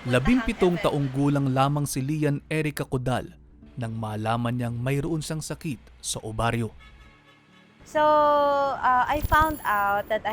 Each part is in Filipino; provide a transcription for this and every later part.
17 taong gulang lamang si Lian Erica Codal nang malaman niyang mayroon siyang sakit sa ovaryo. So, I found out that I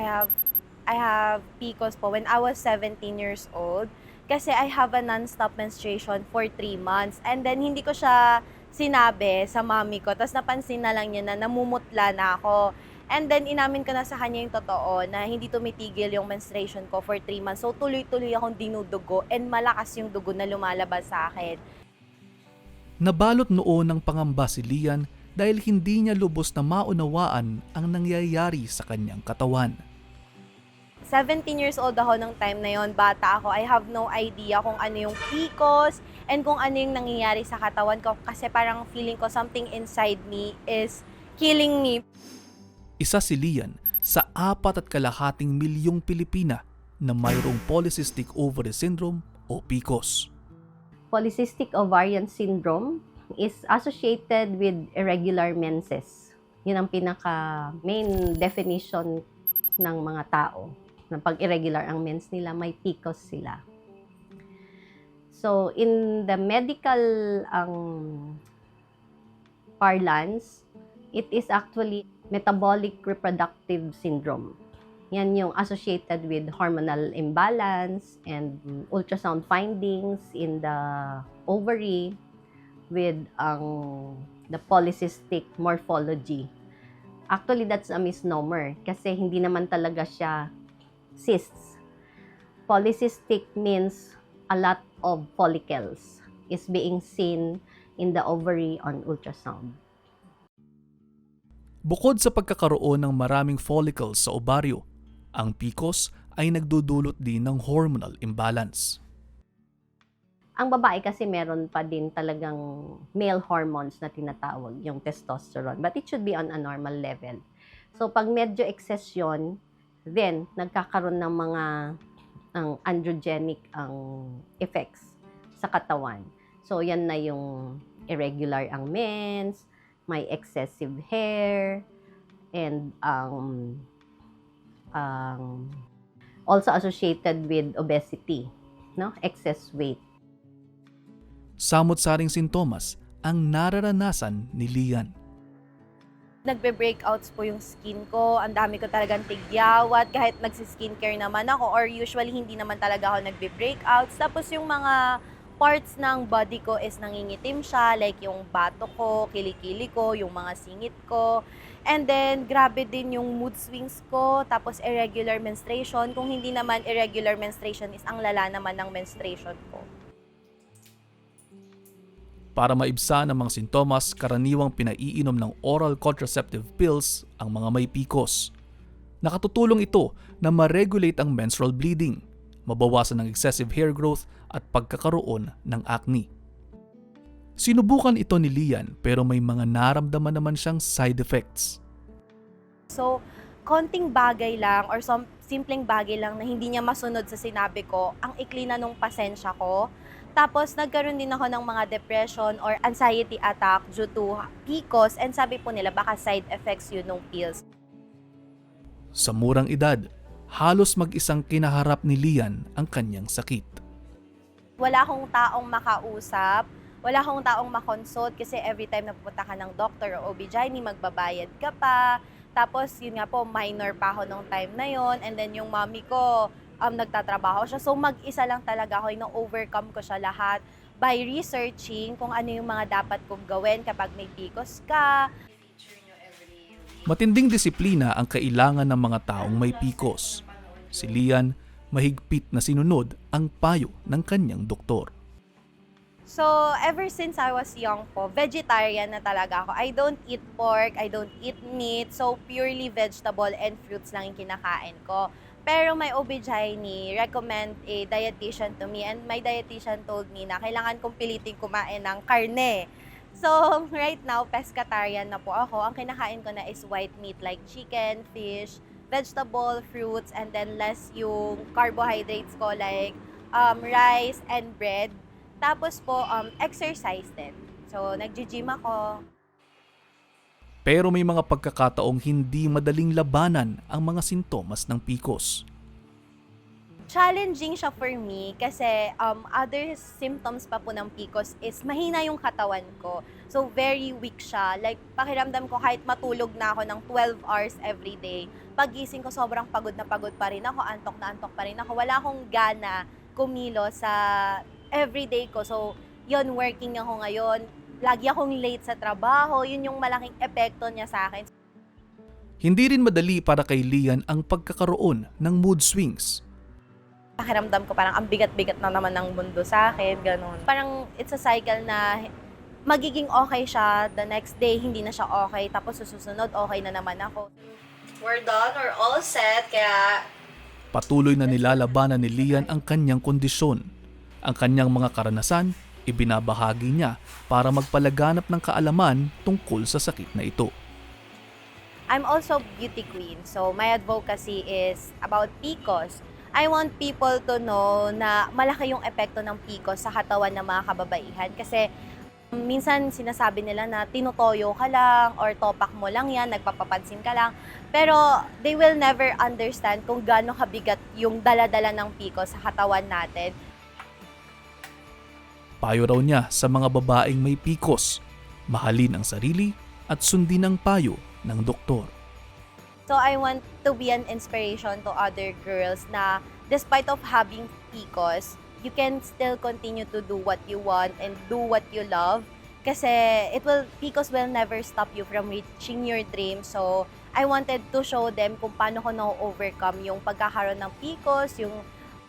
have PCOS po when I was 17 years old kasi I have a non-stop menstruation for 3 months. And then hindi ko siya sinabi sa mommy ko. Tapos napansin na lang niya na namumutla na ako. And then inamin ko na sa kanya yung totoo na hindi tumitigil yung menstruation ko for 3 months. So tuloy-tuloy akong dinudugo and malakas yung dugo na lumalabas sa akin. Nabalot noon ng pangamba si Lian dahil hindi niya lubos na maunawaan ang nangyayari sa kanyang katawan. 17 years old ako nung time na yon, bata ako. I have no idea kung ano yung PCOS and kung ano yung nangyayari sa katawan ko kasi parang feeling ko something inside me is killing me. Isa si Lian sa 4.2 milyong Pilipina na mayroong polycystic ovary syndrome o PCOS. Polycystic ovarian syndrome is associated with irregular menses. Yun ang pinaka-main definition ng mga tao. Na pag irregular ang mens nila, may PCOS sila. So, in the medical parlance, it is actually metabolic reproductive syndrome. Yan yung associated with hormonal imbalance and ultrasound findings in the ovary with the polycystic morphology. Actually, that's a misnomer kasi hindi naman talaga siya cysts. Polycystic means a lot of follicles is being seen in the ovary on ultrasound. Bukod sa pagkakaroon ng maraming follicles sa ovaryo, ang PCOS ay nagdudulot din ng hormonal imbalance. Ang babae kasi meron pa din talagang male hormones na tinatawag, yung testosterone. But it should be on a normal level. So pag medyo excess yun, then nagkakaroon ng mga androgenic effects sa katawan. So yan na yung irregular ang mens, may excessive hair, and also associated with obesity, no? Excess weight. Samot-saring sintomas ang nararanasan ni Lian. Nagbe-breakouts po yung skin ko, ang dami ko talagang tigyawat, kahit nagsi-skincare naman ako or usually hindi naman talaga ako nagbe-breakouts. Tapos yung mga parts ng body ko is nangingitim siya, like yung bato ko, kilikili ko, yung mga singit ko. And then, grabe din yung mood swings ko, tapos irregular menstruation. Kung hindi naman irregular menstruation is ang lala naman ng menstruation ko. Para maibsan ang mga sintomas, karaniwang pinaiinom ng oral contraceptive pills ang mga may PCOS. Nakatutulong ito na ma-regulate ang menstrual bleeding, mabawasan ang excessive hair growth at pagkakaroon ng acne. Sinubukan ito ni Lian pero may mga naramdaman naman siyang side effects. So, konting bagay lang or simpleng bagay lang na hindi niya masunod sa sinabi ko, ang ikli na nung pasensya ko. Tapos, nagkaroon din ako ng mga depression or anxiety attack due to PCOS and sabi po nila baka side effects yun ng pills. Sa murang edad, halos mag-isang kinaharap ni Lian ang kanyang sakit. Wala akong taong makausap, wala akong taong makonsult kasi every time na pupunta ka ng doctor o OB-GYN, magbabayad ka pa. Tapos, yun nga po, minor pa ako nung time na yon. And then, yung mommy ko, nagtatrabaho siya. So, mag-isa lang talaga ako. Na-overcome ko siya lahat by researching kung ano yung mga dapat kong gawin kapag may PCOS ka. Matinding disiplina ang kailangan ng mga taong may PCOS. Si Lian, mahigpit na sinunod ang payo ng kanyang doktor. So, ever since I was young po, vegetarian na talaga ako. I don't eat pork, I don't eat meat. So, purely vegetable and fruits lang yung kinakain ko. Pero my OB-GYN recommend a dietitian to me and my dietitian told me na kailangan kong piliting kumain ng karne. So, right now, pescatarian na po ako. Ang kinakain ko na is white meat like chicken, fish, vegetable, fruits, and then less yung carbohydrates ko like rice and bread. Tapos po, exercise din. So, nag-gym ako. Pero may mga pagkakataong hindi madaling labanan ang mga sintomas ng PCOS. Challenging siya for me kasi other symptoms pa po ng PCOS is mahina yung katawan ko. So, very weak siya. Like, pakiramdam ko kahit matulog na ako ng 12 hours every day, pagising ko sobrang pagod na pagod pa rin ako, antok na antok pa rin ako. Wala akong gana kumilo sa everyday ko. So, yun, working ako ngayon. Lagi akong late sa trabaho. Yun yung malaking epekto niya sa akin. Hindi rin madali para kay Lian ang pagkakaroon ng mood swings. Pakiramdam ko parang ang bigat-bigat na naman ng mundo sa akin, ganun. Parang it's a cycle na magiging okay siya, the next day hindi na siya okay, tapos susunod okay na naman ako. We're done, we're all set, kaya Patuloy na nilalabanan ni Lian ang kanyang kondisyon. Ang kanyang mga karanasan, ibinabahagi niya para magpalaganap ng kaalaman tungkol sa sakit na ito. I'm also beauty queen, so my advocacy is about PCOS. I want people to know na malaki yung epekto ng PCOS sa katawan ng mga kababaihan kasi minsan sinasabi nila na tinutoyo ka lang or topak mo lang yan, nagpapapansin ka lang. Pero they will never understand kung gaano kabigat yung dala-dala ng PCOS sa katawan natin. Payo raw niya sa mga babaeng may PCOS, mahalin ang sarili at sundin ang payo ng doktor. So I want to be an inspiration to other girls na despite of having PCOS, you can still continue to do what you want and do what you love. Kasi PCOS will never stop you from reaching your dream. So I wanted to show them kung paano ko na-overcome yung pagkakaroon ng PCOS, yung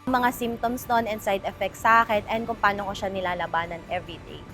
mga symptoms nun and side effects sa akin, and kung paano ko siya nilalabanan everyday.